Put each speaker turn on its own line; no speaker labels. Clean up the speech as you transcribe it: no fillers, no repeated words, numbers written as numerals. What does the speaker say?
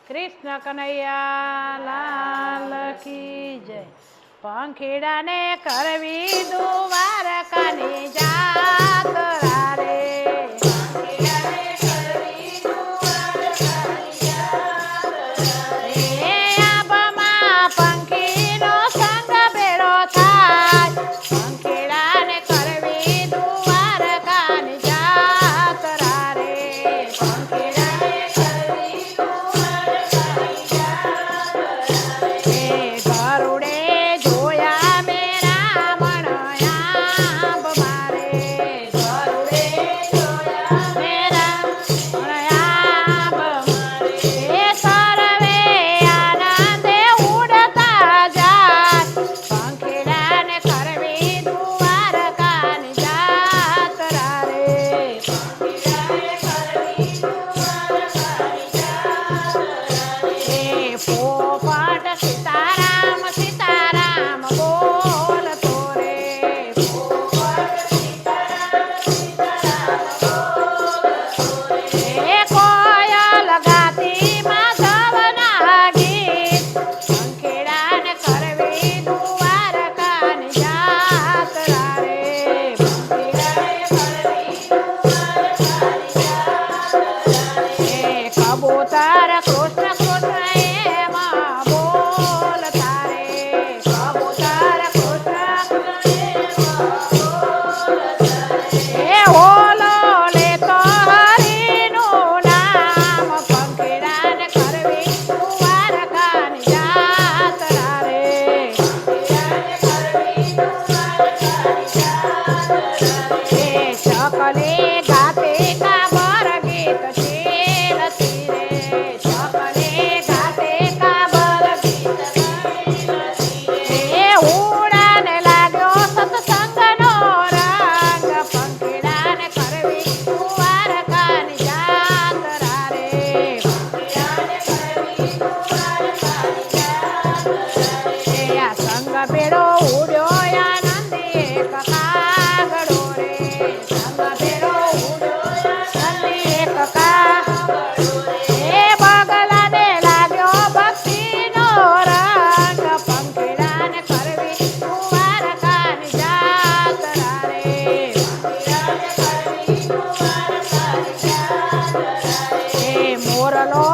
કૃષ્ણ કનૈયા લાલ કી જય. પંખીડાને કરવી દ્વારકાની જાત્રા રે. પંખીડાને કરવી દ્વારકાની જાત્રા રે. આંબમાં પંખીનો સંગ ભેળો થાય. પંખીડાને કરવી દ્વારકાની જાત્રા રે. પંખીડાને કરવી દ્વારકાની જાત્રા રે. ગરુડે જોયા મેરા મણયાંબ મારે. ગરુડે જોયા મેરા મણયાંબ મારે. એ સર્વે આનંદે ઉડતા જાય. પંખીડાને કરવી દ્વારકાની જાત્રા રે. પંખીડાને કરવી દ્વારકાની જાત્રા રે. પોપટ સીતારામ સીતારામ બોલતો રે. પોપટ સીતારામ સીતારામ બોલતો રે. કોયલ ગાતી માધવના ગીત. પંખીડાને કરવી દ્વારકાની જાત્રા રે. પંખીડાને કરવી દ્વારકાની જાત્રા રે. કબૂતર કૃષ્ણ કૃષ્ણ એમાં બોલતા રે. કબૂતર કૃષ્ણ કૃષ્ણ એમાં બોલતા રે. ઓલો લેતો હરિનું નામ. પંખીડાને કરવી દ્વારકાની જાત્રા રે. પંખીડાને કરવી દ્વારકાની જાત્રા રે. ચકલી ગાતે કાબર ગીત શીલતી રે. ચકલી ગાતે કાબર ગીત શીલતી રે. ઉડાને લાગ્યો સત્સંગનો રંગ. પંખીડાને કરવી દ્વારકાની જાત્રા રે. પંખીડાને કરવી દ્વારકાની જાત્રા રે. આ સંગ ભેળો ઉડ્યો આનંદી એક કાગડો રે. સંગ ભેળો ઉડ્યો આનંદી એક કાગડો રે. બગલાને લાગ્યો ભક્તિનો રંગ. પંખીડાને કરવી દ્વારકાની જાત્રા રે. પંખીડાને કરવી દ્વારકાની જાત્રા રે. મોરલો